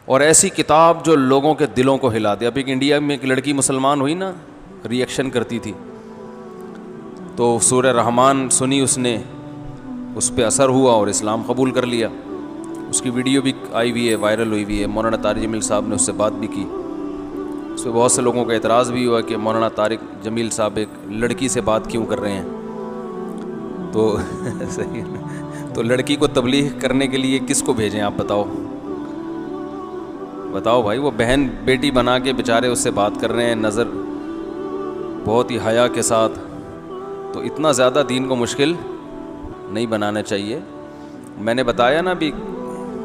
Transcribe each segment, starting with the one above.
اور ایسی کتاب جو لوگوں کے دلوں کو ہلا دے. اب ایک انڈیا میں ایک لڑکی مسلمان ہوئی نا, ری ایکشن کرتی تھی, تو سورہ رحمان سنی اس نے, اس پہ اثر ہوا اور اسلام قبول کر لیا. اس کی ویڈیو بھی آئی ہوئی ہے, وائرل ہوئی ہوئی ہے. مولانا طارق جمیل صاحب نے اس سے بات بھی کی. اس پہ بہت سے لوگوں کا اعتراض بھی ہوا کہ مولانا طارق جمیل صاحب ایک لڑکی سے بات کیوں کر رہے ہیں. تو صحیح ہے, تو لڑکی کو تبلیغ کرنے کے لیے کس کو بھیجیں آپ بتاؤ بھائی. وہ بہن بیٹی بنا کے بیچارے اس سے بات کر رہے ہیں, نظر بہت ہی حیا کے ساتھ. تو اتنا زیادہ دین کو مشکل نہیں بنانا چاہیے. میں نے بتایا نا بھی,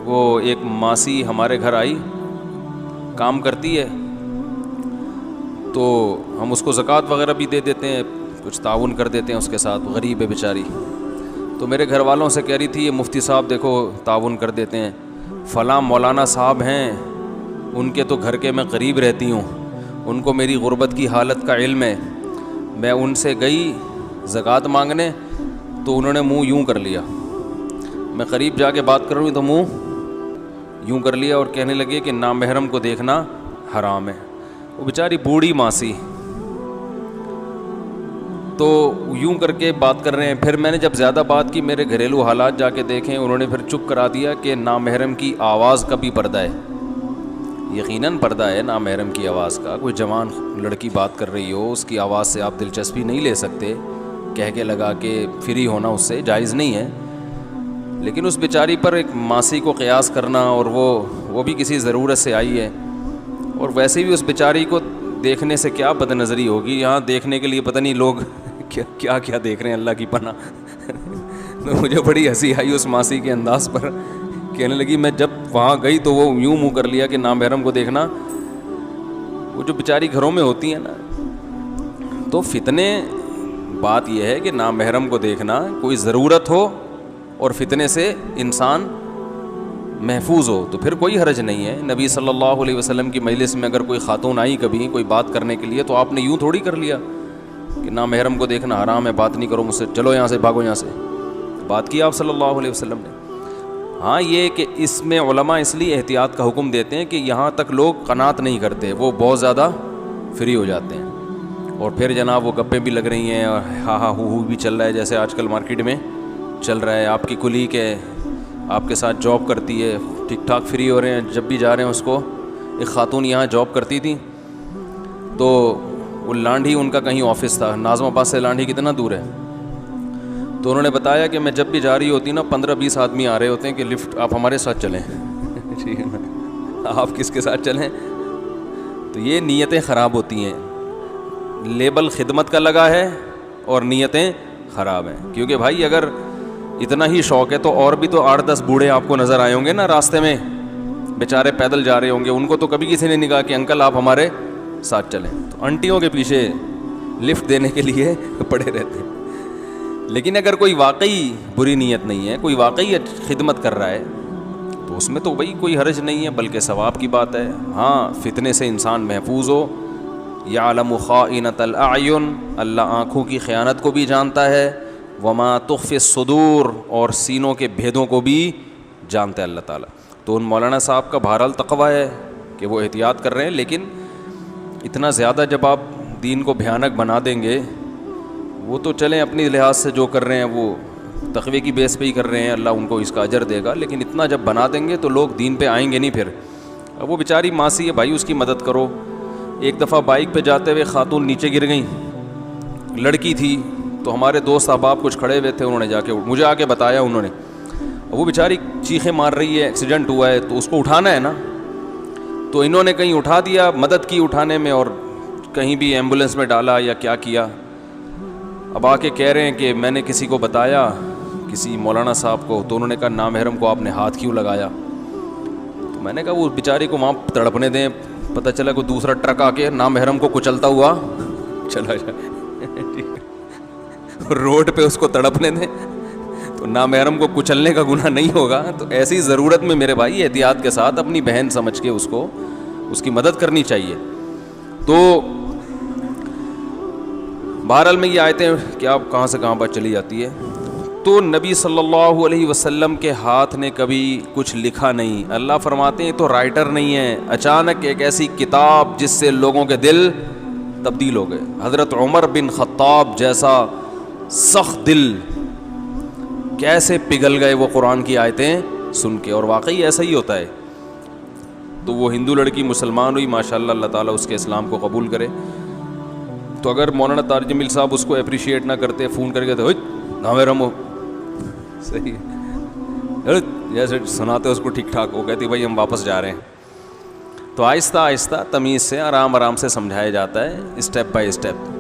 وہ ایک ماسی ہمارے گھر آئی, کام کرتی ہے, تو ہم اس کو زکوٰۃ وغیرہ بھی دے دیتے ہیں, کچھ تعاون کر دیتے ہیں اس کے ساتھ, غریب ہے بیچاری. تو میرے گھر والوں سے کہہ رہی تھی یہ مفتی صاحب دیکھو تعاون کر دیتے ہیں, فلاں مولانا صاحب ہیں, ان کے تو گھر کے میں قریب رہتی ہوں, ان کو میری غربت کی حالت کا علم ہے. میں ان سے گئی زکوٰۃ مانگنے تو انہوں نے منہ یوں کر لیا. میں قریب جا کے بات کروں تو منہ یوں کر لیا, اور کہنے لگے کہ نامحرم کو دیکھنا حرام ہے. وہ بیچاری بوڑھی ماسی, تو یوں کر کے بات کر رہے ہیں. پھر میں نے جب زیادہ بات کی, میرے گھریلو حالات جا کے دیکھیں, انہوں نے پھر چپ کرا دیا کہ نامحرم کی آواز کا بھی پردہ ہے. یقیناً پردہ ہے نامحرم کی آواز کا. کوئی جوان لڑکی بات کر رہی ہو, اس کی آواز سے آپ دلچسپی نہیں لے سکتے, کہہ کے لگا کے فری ہونا اس سے جائز نہیں ہے. لیکن اس بیچاری پر ایک ماسی کو قیاس کرنا, اور وہ بھی کسی ضرورت سے آئی ہے, اور ویسے بھی اس بیچاری کو دیکھنے سے کیا بد نظری ہوگی. یہاں دیکھنے کے لیے پتہ نہیں لوگ کیا کیا دیکھ رہے ہیں, اللہ کی پناہ. تو مجھے بڑی ہنسی آئی اس ماسی کے انداز پر. کہنے لگی میں جب وہاں گئی تو وہ یوں منہ کر لیا کہ نامحرم کو دیکھنا. وہ جو بیچاری گھروں میں ہوتی ہیں نا, تو فتنے, بات یہ ہے کہ نامحرم کو دیکھنا کوئی ضرورت ہو اور فتنے سے انسان محفوظ ہو تو پھر کوئی حرج نہیں ہے. نبی صلی اللہ علیہ وسلم کی مجلس میں اگر کوئی خاتون آئی کبھی کوئی بات کرنے کے لیے, تو آپ نے یوں تھوڑی کر لیا کہ نامحرم کو دیکھنا حرام ہے, بات نہیں کرو مجھ سے, چلو یہاں سے, بھاگو یہاں سے. بات کی آپ صلی اللہ علیہ وسلم نے. ہاں یہ کہ اس میں علماء اس لیے احتیاط کا حکم دیتے ہیں کہ یہاں تک لوگ قناعت نہیں کرتے, وہ بہت زیادہ فری ہو جاتے ہیں, اور پھر جناب وہ گپیں بھی لگ رہی ہیں, اور ہاں ہو بھی چل رہا ہے, جیسے آج کل مارکیٹ میں چل رہا ہے. آپ کی کلیگ ہے, آپ کے ساتھ جاب کرتی ہے, ٹھیک ٹھاک فری ہو رہے ہیں, جب بھی جا رہے ہیں اس کو. ایک خاتون یہاں جاب کرتی تھی, تو وہ لانڈھی ان کا کہیں آفس تھا, ناظم آباد سے لانڈھی کتنا دور ہے. تو انہوں نے بتایا کہ میں جب بھی جا رہی ہوتی نا 15-20 آدمی آ رہے ہوتے ہیں کہ لفٹ آپ ہمارے ساتھ چلیں. ٹھیک ہے, آپ کس کے ساتھ چلیں. تو یہ نیتیں خراب ہوتی ہیں. لیبل خدمت کا لگا ہے اور نیتیں خراب ہیں. کیونکہ بھائی اگر اتنا ہی شوق ہے تو اور بھی تو 8-10 بوڑھے آپ کو نظر آئے ہوں گے نا راستے میں, بیچارے پیدل جا رہے ہوں گے, ان کو تو کبھی کسی نے نہیں کہا کہ انکل آپ ہمارے ساتھ چلیں. تو انٹیوں کے پیچھے لفٹ دینے کے لیے پڑے رہتے ہیں. لیکن اگر کوئی واقعی بری نیت نہیں ہے, کوئی واقعی خدمت کر رہا ہے, تو اس میں تو بھائی کوئی حرج نہیں ہے, بلکہ ثواب کی بات ہے. ہاں فتنے سے انسان محفوظ ہو. یعلم خائنۃ الاعین, اللہ آنکھوں کی خیانت کو بھی جانتا ہے. وما تخفی الصدور, اور سینوں کے بھیدوں کو بھی جانتا ہے اللہ تعالیٰ. تو ان مولانا صاحب کا بہرحال تقویٰ ہے کہ وہ احتیاط کر رہے ہیں, لیکن اتنا زیادہ جب آپ دین کو بھیانک بنا دیں گے, وہ تو چلیں اپنی لحاظ سے جو کر رہے ہیں وہ تقوی کی بیس پہ ہی کر رہے ہیں, اللہ ان کو اس کا اجر دے گا. لیکن اتنا جب بنا دیں گے تو لوگ دین پہ آئیں گے نہیں. پھر اب وہ بیچاری ماسی ہے بھائی, اس کی مدد کرو. ایک دفعہ بائک پہ جاتے ہوئے خاتون نیچے گر گئیں, لڑکی تھی, تو ہمارے دوست احباب کچھ کھڑے ہوئے تھے, انہوں نے جا کے مجھے آ کے بتایا انہوں نے. وہ بیچاری چیخیں مار رہی ہے, ایکسیڈنٹ ہوا ہے, تو اس کو اٹھانا ہے نا. تو انہوں نے کہیں اٹھا دیا, مدد کی اٹھانے میں, اور کہیں بھی ایمبولینس میں ڈالا یا کیا کیا. اب آ کے کہہ رہے ہیں کہ میں نے کسی کو بتایا, کسی مولانا صاحب کو, تو انہوں نے کہا نامحرم کو آپ نے ہاتھ کیوں لگایا. تو میں نے کہا وہ بیچاری کو وہاں تڑپنے دیں, پتہ چلا کوئی دوسرا ٹرک آ کے نامحرم کو کچلتا ہوا چلا جائے, روڈ پہ اس کو تڑپنے دیں, تو نامحرم کو کچلنے کا گناہ نہیں ہوگا. تو ایسی ضرورت میں میرے بھائی احتیاط کے ساتھ اپنی بہن سمجھ کے اس کی مدد کرنی چاہیے. تو بہرحال میں یہ آیتیں کہ آپ کہاں سے کہاں پر چلی جاتی ہے. تو تو نبی صلی اللہ علیہ وسلم کے ہاتھ نے کبھی کچھ لکھا نہیں. اللہ فرماتے ہیں تو رائٹر نہیں ہے, اچانک ایک ایسی کتاب جس سے لوگوں کے دل تبدیل ہو گئے. حضرت عمر بن خطاب جیسا سخت دل کیسے پگھل گئے وہ قرآن کی آیتیں سن کے, اور واقعی ایسا ہی ہوتا ہے. تو وہ ہندو لڑکی مسلمان ہوئی, ماشاءاللہ, اللہ تعالیٰ اس کے اسلام کو قبول کرے. تو اگر مولانا طارق جمیل صاحب اس کو اپریشیٹ نہ کرتے, فون کر کے تو نام ہو صحیح جیسے سناتے اس کو ٹھیک ٹھاک, وہ کہتی بھائی ہم واپس جا رہے ہیں. تو آہستہ آہستہ تمیز سے آرام آرام سے سمجھایا جاتا ہے, اسٹیپ بائی اسٹیپ.